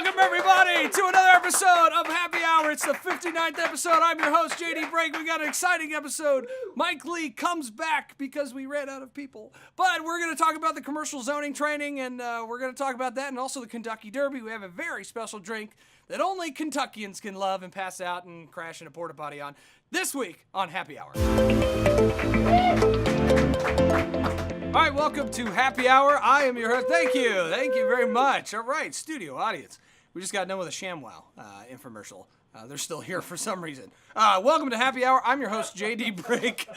Welcome, everybody, to another episode of Happy Hour. It's the 59th episode. I'm your host, JD Brake. We got an exciting episode. Mike Lee comes back because we ran out of people. But we're going to talk about the commercial zoning training, and we're going to talk about that and also the Kentucky Derby. We have a very special drink that only Kentuckians can love and pass out and crash in a porta potty on this week on Happy Hour. All right, welcome to Happy Hour. I am your host. Thank you very much. All right, studio audience. We just got done with a ShamWow infomercial. They're still here for some reason. Welcome to Happy Hour. I'm your host, JD Brake,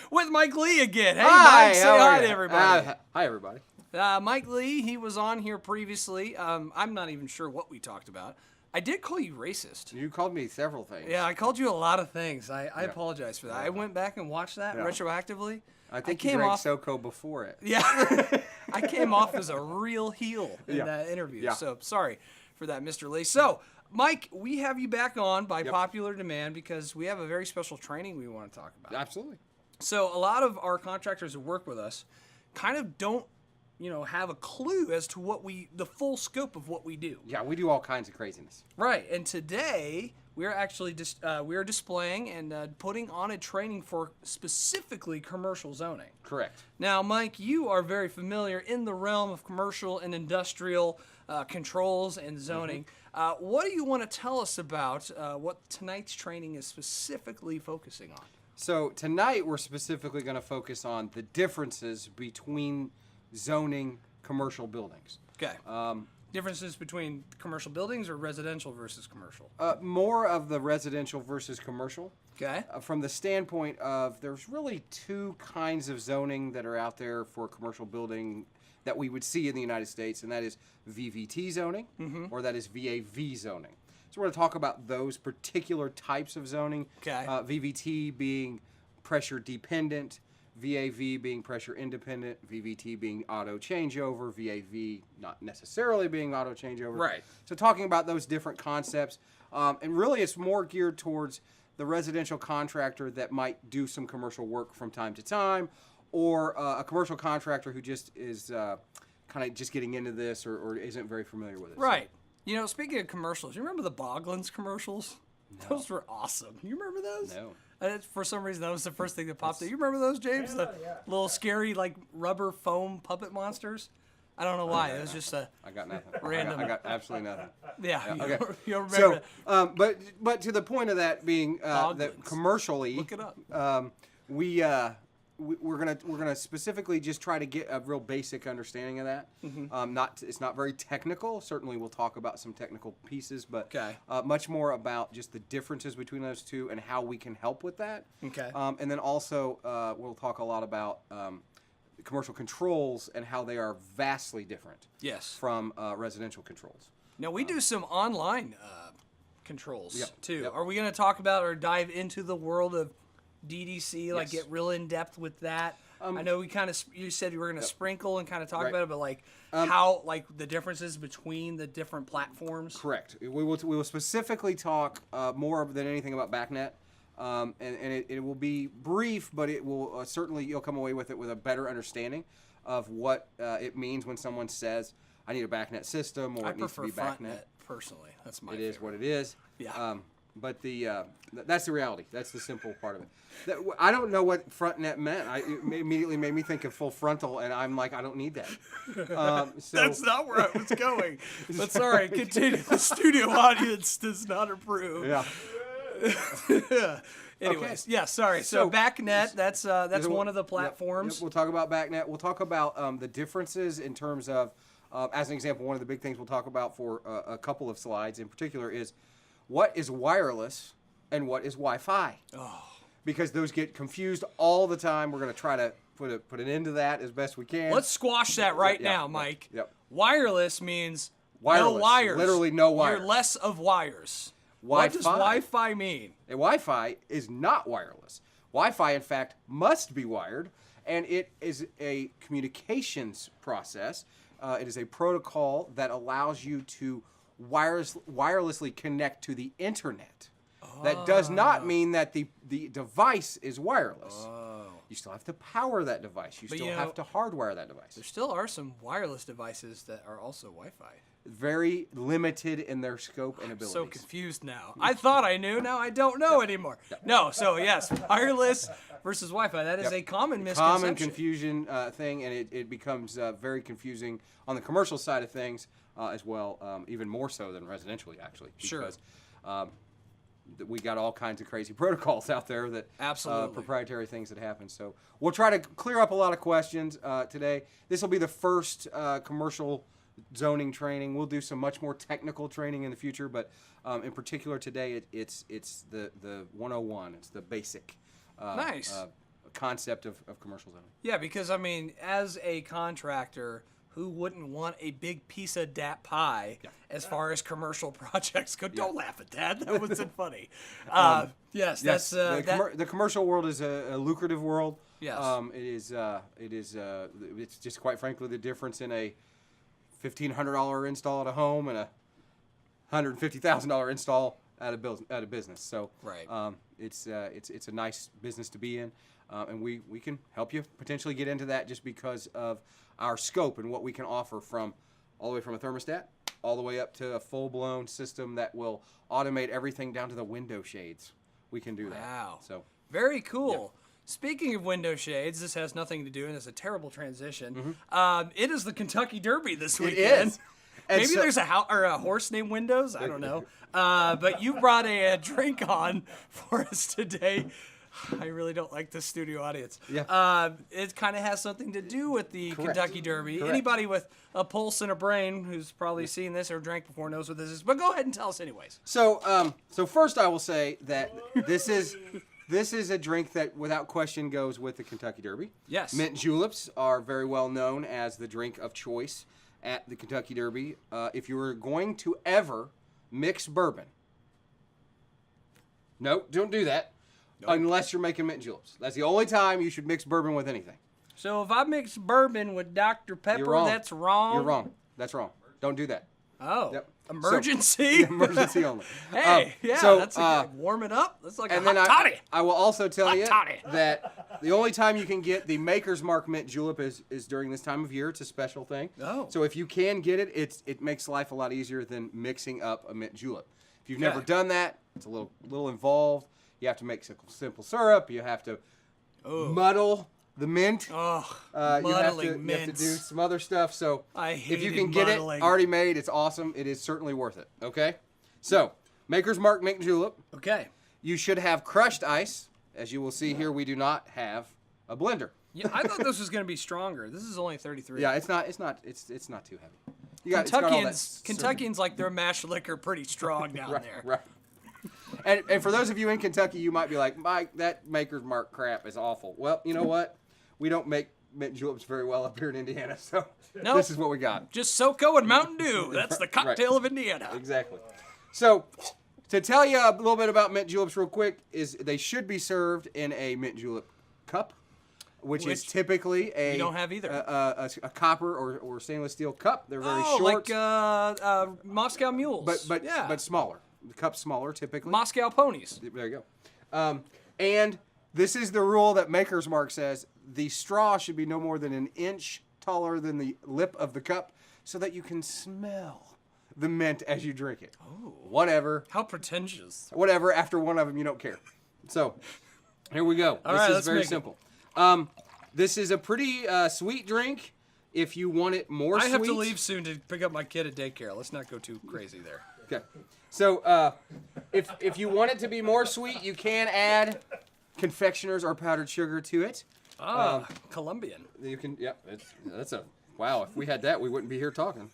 with Mike Lee again. Hey, Hi, Mike, say hi to everybody. Hi, everybody. Mike Lee, he was on here previously. I'm not even sure what we talked about. I did call you racist. You called me several things. Yeah, I called you a lot of things. I apologize for that. I went back and watched that Yeah. retroactively. I think you drank SoCo before it. Yeah, I came off as a real heel in that interview. Yeah. So sorry for that, Mr. Lee. So, Mike, we have you back on by popular demand because we have a very special training we want to talk about. Absolutely. So a lot of our contractors who work with us kind of don't, have a clue as to the full scope of what we do. Yeah, we do all kinds of craziness. Right, and today we're actually we are displaying and putting on a training for specifically commercial zoning. Correct. Now, Mike, you are very familiar in the realm of commercial and industrial controls and zoning. What do you want to tell us about what tonight's training is specifically focusing on? So tonight we're specifically going to focus on the differences between zoning commercial buildings. Okay. Differences between commercial buildings or residential versus commercial? More of the residential versus commercial. Okay. From the standpoint of there's really two kinds of zoning that are out there for commercial building that we would see in the United States, and that is VVT zoning or that is VAV zoning. So we're going to talk about those particular types of zoning. Okay. VVT being pressure dependent, VAV being pressure independent, VVT being auto changeover, VAV not necessarily being auto changeover. Right. So talking about those different concepts, and really it's more geared towards the residential contractor that might do some commercial work from time to time, or a commercial contractor who just is kind of just getting into this or isn't very familiar with it. Right. Speaking of commercials, you remember the Boglins commercials? No. Those were awesome. You remember those? No. For some reason, that was the first thing that popped up. You remember those, James? The little scary, rubber foam puppet monsters? I don't know why. It was just a I got nothing. random. I got absolutely nothing. Yeah. Okay. You remember So, but to the point of that being that Boglins. commercially, Look it up. We're gonna specifically just try to get a real basic understanding of that. It's not very technical. Certainly, we'll talk about some technical pieces, but much more about just the differences between those two and how we can help with that. Okay. And then also we'll talk a lot about commercial controls and how they are vastly different. Yes. From residential controls. Now, we do some online controls, too. Yep. Are we going to talk about or dive into the world of DDC, get real in-depth with that? I know you said you were going to sprinkle and kind of talk about it, but how, the differences between the different platforms? Correct. We will specifically talk more than anything about BACnet. And it will be brief, but it will certainly you'll come away with it with a better understanding of what it means when someone says, I need a BACnet system, or it needs to be BACnet. FrontNet, personally. That's my It favorite. is what it is. Yeah. But that's the reality. That's the simple part of it. I don't know what FrontNet meant. It immediately made me think of full frontal, and I'm like, I don't need that. That's not where I was going. But sorry, continue. The studio audience does not approve. Yeah. Anyways, sorry. So BACnet, that's one of the platforms. We'll talk about BACnet. We'll talk about the differences in terms of, as an example, one of the big things we'll talk about for a couple of slides in particular is what is wireless and what is Wi-Fi. Oh. Because those get confused all the time. We're going to try to put an end to that as best we can. Let's squash that now, Mike. Yep. Wireless means wireless, no wires. Literally no wires. You're less of wires. Wi-Fi. What does Wi-Fi mean? Wi-Fi is not wireless. Wi-Fi, in fact, must be wired, and it is a communications process. It is a protocol that allows you to wirelessly connect to the internet. That does not mean that the device is wireless. You still have to power that device. You But, still you know, have to hardwire that device. There still are some wireless devices that are also Wi-Fi. Very limited in their scope and abilities. So confused now. I thought I knew. Now I don't know anymore. No. So yes, wireless versus Wi-Fi. That is a common misconception. Common confusion thing, and it becomes very confusing on the commercial side of things as well, even more so than residentially, actually. Sure. Because we got all kinds of crazy protocols out there that Absolutely. proprietary things that happen. So we'll try to clear up a lot of questions today. This will be the first commercial zoning training. We'll do some much more technical training in the future, but in particular today, it's the 101. It's the basic Nice. concept of commercial zoning. Yeah, because I mean, as a contractor, who wouldn't want a big piece of dat pie as far as commercial projects go? Don't laugh at that. That wasn't funny. Yes, that's the commercial world is a lucrative world. Yes. It's just quite frankly the difference in a $1,500 install at a home and a $150,000 install at a business. So Right. It's a nice business to be in, and we can help you potentially get into that just because of our scope and what we can offer from all the way from a thermostat all the way up to a full-blown system that will automate everything down to the window shades. We can do that. Wow. So very cool. Speaking of window shades, this has nothing to do, and it's a terrible transition. It is the Kentucky Derby this weekend. is. And Maybe so- there's a horse named Windows. I don't know. But you brought a drink on for us today. I really don't like this studio audience. Yeah. It kind of has something to do with the Correct. Kentucky Derby. Correct. Anybody with a pulse and a brain who's probably seen this or drank before knows what this is. But go ahead and tell us anyways. So first I will say that this is a drink that without question goes with the Kentucky Derby. Yes. Mint juleps are very well known as the drink of choice at the Kentucky Derby. If you were going to ever mix bourbon, no, don't do that unless you're making mint juleps. That's the only time you should mix bourbon with anything. So if I mix bourbon with Dr. Pepper, You're wrong. that's wrong? You're wrong. That's wrong. Don't do that. Oh. Yep. Emergency? Emergency only. Hey, that's warm it up. That's like And a then hot toddy. I will also tell you toddy. that the only time you can get the Maker's Mark mint julep is during this time of year. It's a special thing. Oh. So if you can get it, it makes life a lot easier than mixing up a mint julep. If you've never Okay. done that, it's a little involved. You have to make simple syrup. You have to muddle the mint. Oh, You have muddling to do mints. some other stuff. So I if you hated can get muddling. it already made, it's awesome. It is certainly worth it. Okay. So Maker's Mark mint julep. Okay. You should have crushed ice. As you will see here, we do not have a blender. Yeah, I thought this was going to be stronger. This is only 33. Yeah, it's not too heavy. It's got all that Kentuckians like their mash liquor pretty strong down there. Right. And for those of you in Kentucky, you might be like, Mike, that Maker's Mark crap is awful. Well, you know what? We don't make mint juleps very well up here in Indiana, so Nope. this is what we got. Just SoCo and Mountain Dew. That's the cocktail of Indiana. Exactly. So, to tell you a little bit about mint juleps real quick, is they should be served in a mint julep cup, which is typically we don't have either. a copper or stainless steel cup. They're very Oh, short, like Moscow mules. but smaller. The cup's smaller typically. Moscow ponies. There you go. And this is the rule that Maker's Mark says: the straw should be no more than an inch taller than the lip of the cup, so that you can smell the mint as you drink it. Oh. Whatever. How pretentious. Whatever. After one of them, you don't care. So, here we go. All This right, is let's very make it. simple. This is a pretty sweet drink. If you want it more I sweet, have to leave soon to pick up my kid at daycare. Let's not go too crazy there. Okay. So, if you want it to be more sweet, you can add confectioners or powdered sugar to it. Colombian. You can. Yep. That's a wow. If we had that, we wouldn't be here talking.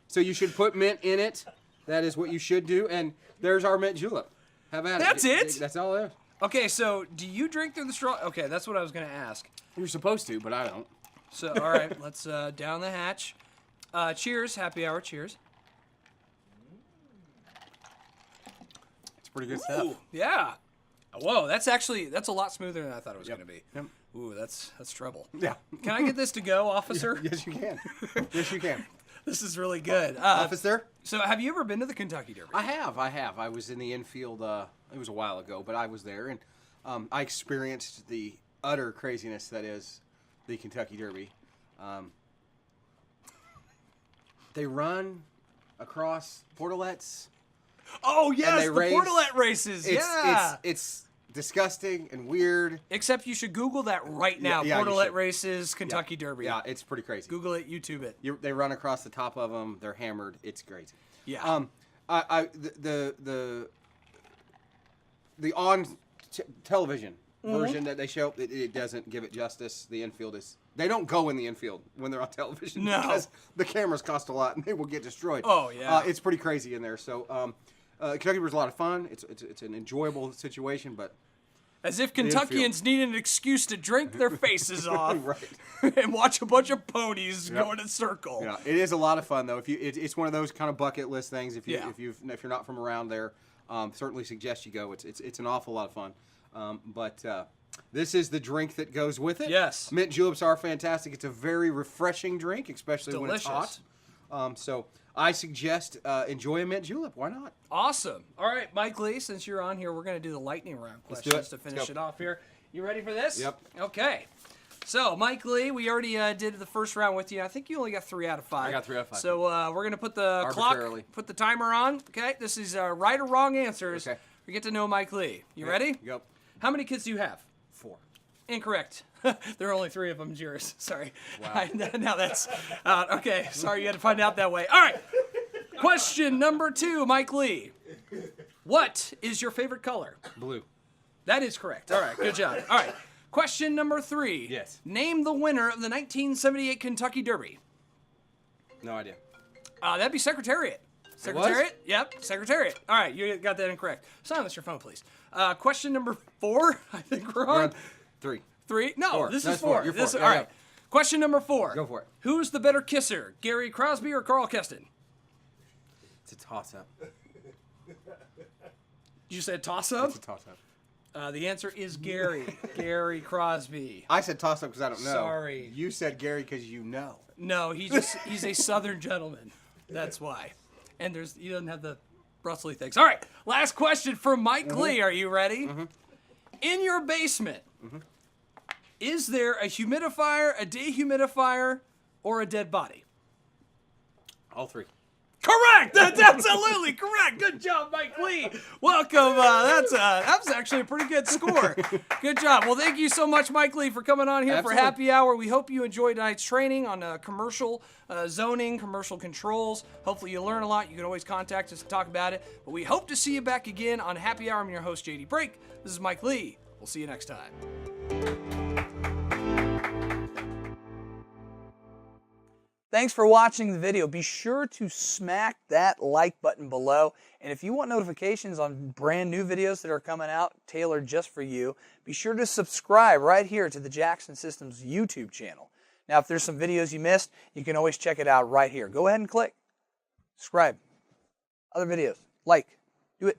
So you should put mint in it. That is what you should do. And there's our mint julep. Have at it. That's it? That's all there is. Okay, so do you drink through the straw? Okay, that's what I was going to ask. You're supposed to, but I don't. So, all right, let's down the hatch. Cheers, happy hour, cheers. It's pretty good stuff. Ooh, yeah. Whoa, that's a lot smoother than I thought it was going to be. Yep. Ooh, that's trouble. Yeah. Can I get this to go, officer? Yes, you can. Yes, you can. This is really good. Officer? So, have you ever been to the Kentucky Derby? I have. I was in the infield. It was a while ago, but I was there, and I experienced the utter craziness that is the Kentucky Derby. They run across portalets. Oh yes, they the race. portalet races. Yeah. It's disgusting and weird. Except you should Google that right now. Yeah, you portalet should. races, Kentucky Derby. Yeah, it's pretty crazy. Google it, YouTube it. They run across the top of them. They're hammered. It's crazy. Yeah. The on television version that they show, it doesn't give it justice. The infield is. They don't go in the infield when they're on television No. because the cameras cost a lot and they will get destroyed. Oh, yeah. It's pretty crazy in there. So Kentucky was a lot of fun. It's an enjoyable situation, but As if Kentuckians need an excuse to drink their faces off right. and watch a bunch of ponies go in a circle. Yeah, it is a lot of fun though. It's one of those kind of bucket list things. If Yeah. you're not from around there, certainly suggest you go. It's an awful lot of fun. But this is the drink that goes with it. Yes. Mint juleps are fantastic. It's a very refreshing drink, especially when it's Delicious. hot. So I suggest enjoy a mint julep. Why not? Awesome. All right, Mike Lee, since you're on here, we're going to do the lightning round Let's questions do to it. finish Let's it go. off here. You ready for this? Yep. Okay. So, Mike Lee, we already did the first round with you. I think you only got 3 out of 5. I got 3 out of 5. So we're going to put the clock, Arbitrarily. put the timer on. Okay, this is right or wrong answers. Okay. We get to know Mike Lee. You ready? Yep. How many kids do you have? 4. Incorrect. There are only 3 of them. Yours. Sorry. Wow. Now that's okay. Sorry, you had to find out that way. All right. Question number 2, Mike Lee. What is your favorite color? Blue. That is correct. All right. Good job. All right. Question number 3. Yes. Name the winner of the 1978 Kentucky Derby. No idea. That'd be Secretariat. Secretariat? Yep, Secretariat. All right, you got that incorrect. Silence your phone, please. Question number 4. I think we're We're on. on 3. 3? No, 4. this No, is it's 4. 4. You're This 4. all Yeah, right. Question number 4. Go for it. Who's the better kisser, Gary Crosby or Carl Keston? It's a toss-up. You said toss-up? It's a toss-up. The answer is Gary. Gary Crosby. I said toss-up because I don't know. Sorry. You said Gary because you know. No, he's a Southern gentleman. That's why. And he doesn't have the rustly things. All right, last question for Mike Lee. Are you ready? In your basement, is there a humidifier, a dehumidifier, or a dead body? All 3. Correct. That's absolutely correct. Good job, Mike Lee. Welcome. That was actually a pretty good score. Good job. Well, thank you so much, Mike Lee, for coming on here Absolutely. for Happy Hour. We hope you enjoyed tonight's training on commercial zoning, commercial controls. Hopefully you learn a lot. You can always contact us to talk about it. But we hope to see you back again on Happy Hour. I'm your host, JD Brake. This is Mike Lee. We'll see you next time. Thanks for watching the video. Be sure to smack that like button below. And if you want notifications on brand new videos that are coming out tailored just for you, be sure to subscribe right here to the Jackson Systems YouTube channel. Now, if there's some videos you missed, you can always check it out right here. Go ahead and click. Subscribe. Other videos. Like. Do it.